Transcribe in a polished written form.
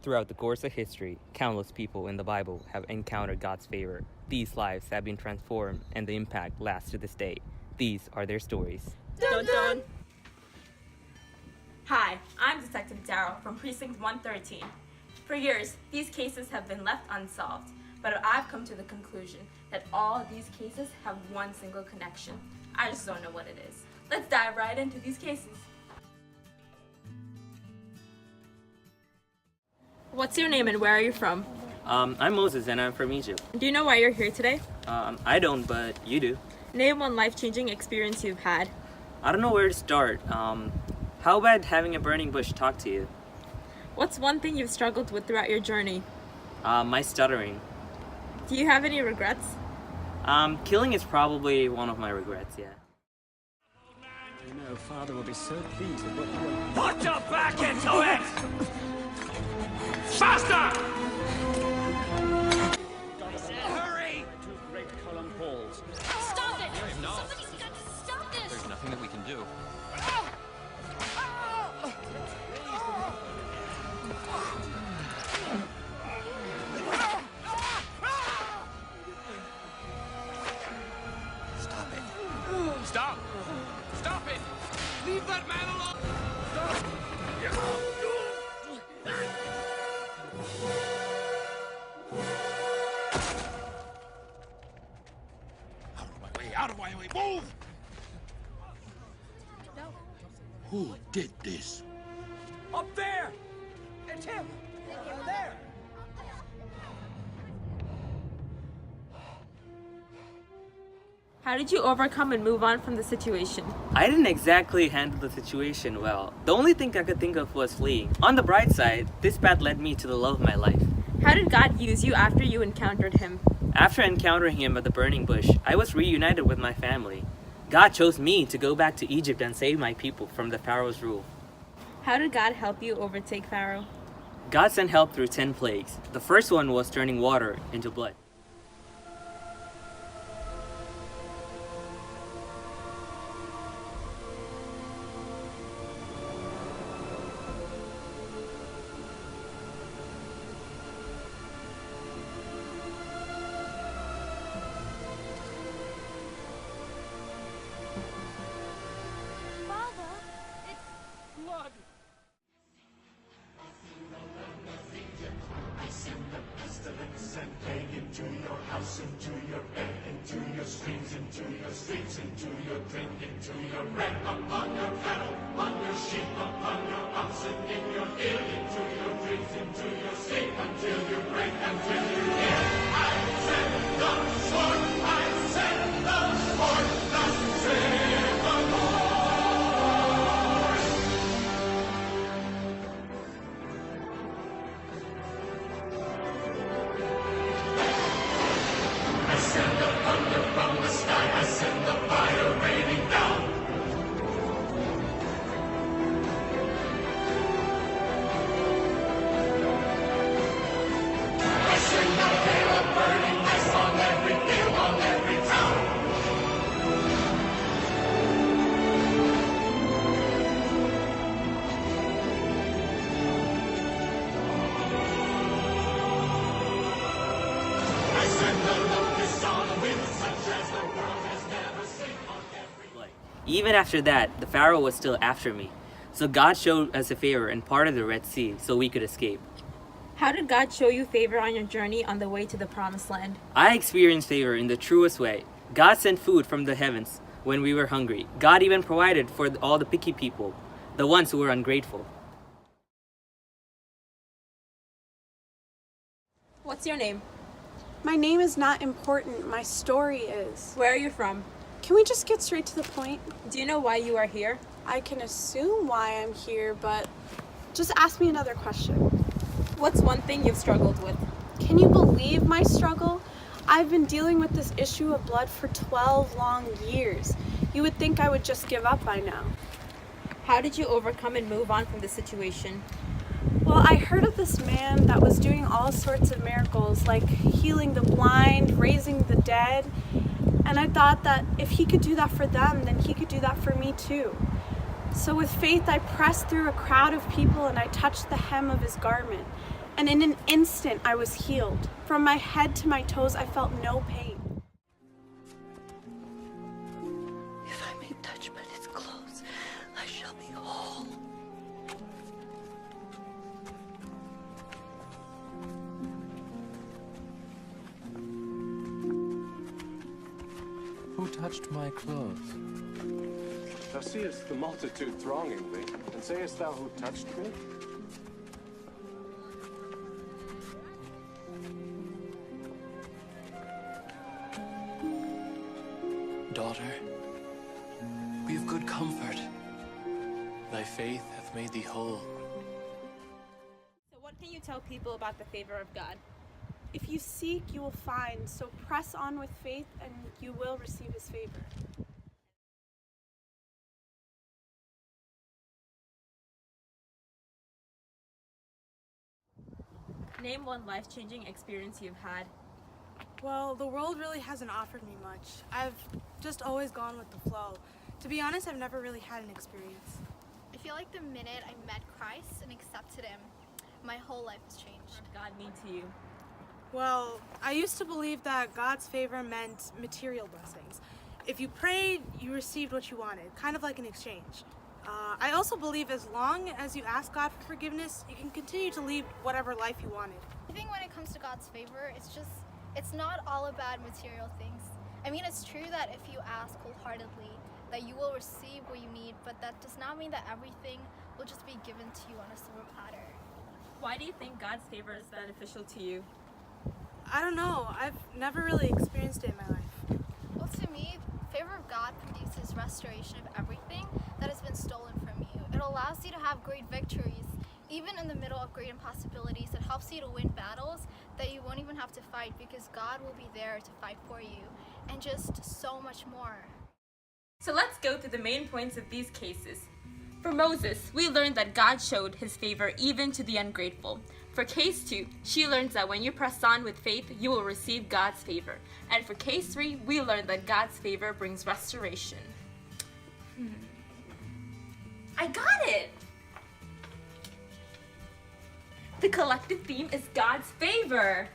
Throughout the course of history, countless people in the Bible have encountered God's favor. These lives have been transformed, and the impact lasts to this day. These are their stories. Dun dun! Hi, I'm Detective Darrow from Precinct 113. For years, these cases have been left unsolved, but I've come to the conclusion that all of these cases have one single connection. I just don't know what it is. Let's dive right into these cases. What's your name and where are you from? I'm Moses and I'm from Egypt. Do you know why you're here today? I don't, but you do. Name one life-changing experience you've had. I don't know where to start. How about having a burning bush talk to you? What's one thing you've struggled with throughout your journey? My stuttering. Do you have any regrets? Killing is probably one of my regrets, yeah. You know, Father will be so pleased with what you are. Put your back into it! Faster! Hurry! Two great column halls. Stop it! No. Somebody's got to stop this! There's nothing that we can do. Stop it. Stop! Stop it! Leave that man alone! Stop! Out of my way! Out of my way! Move! Who did this? Up there! It's him! There! How did you overcome and move on from the situation? I didn't exactly handle the situation well. The only thing I could think of was fleeing. On the bright side, this path led me to the love of my life. How did God use you after you encountered him? After encountering him at the burning bush, I was reunited with my family. God chose me to go back to Egypt and save my people from the Pharaoh's rule. How did God help you overtake Pharaoh? God sent help through 10 plagues. The first one was turning water into blood. Father, it's Blood! Even after that, the Pharaoh was still after me. So God showed us a favor and parted the Red Sea so we could escape. How did God show you favor on your journey on the way to the Promised Land? I experienced favor in the truest way. God sent food from the heavens when we were hungry. God even provided for all the picky people, the ones who were ungrateful. What's your name? My name is not important. My story is. Where are you from? Can we just get straight to the point? Do you know why you are here? I can assume why I'm here, but just ask me another question. What's one thing you've struggled with? Can you believe my struggle? I've been dealing with this issue of blood for 12 long years. You would think I would just give up by now. How did you overcome and move on from the situation? Well, I heard of this man that was doing all sorts of miracles, like healing the blind, raising the dead. And I thought that if he could do that for them, then he could do that for me too. So with faith, I pressed through a crowd of people and I touched the hem of his garment. And in an instant, I was healed. From my head to my toes, I felt no pain. If I may touch but its clothes, I shall be whole. Who touched my clothes? Thou seest the multitude thronging thee, and sayest thou who touched me? Daughter, be of good comfort. Thy faith hath made thee whole. So what can you tell people about the favor of God? If you seek, you will find. So press on with faith and you will receive his favor. Name one life-changing experience you've had. Well, the world really hasn't offered me much. I've just always gone with the flow. To be honest, I've never really had an experience. I feel like the minute I met Christ and accepted him, my whole life has changed. What did God mean to you? Well, I used to believe that God's favor meant material blessings. If you prayed, you received what you wanted, kind of like an exchange. I also believe as long as you ask God for forgiveness, you can continue to lead whatever life you wanted. I think when it comes to God's favor, it's not all about material things. I mean, it's true that if you ask wholeheartedly, that you will receive what you need, but that does not mean that everything will just be given to you on a silver platter. Why do you think God's favor is beneficial to you? I don't know. I've never really experienced it in my life. Well, to me, favor of God produces restoration of everything that has been stolen from you. It allows you to have great victories, even in the middle of great impossibilities. It helps you to win battles that you won't even have to fight because God will be there to fight for you, and just so much more. So let's go through the main points of these cases. For Moses, we learned that God showed his favor even to the ungrateful. For case 2, she learns that when you press on with faith, you will receive God's favor. And for case 3, we learned that God's favor brings restoration. I got it! The collective theme is God's favor.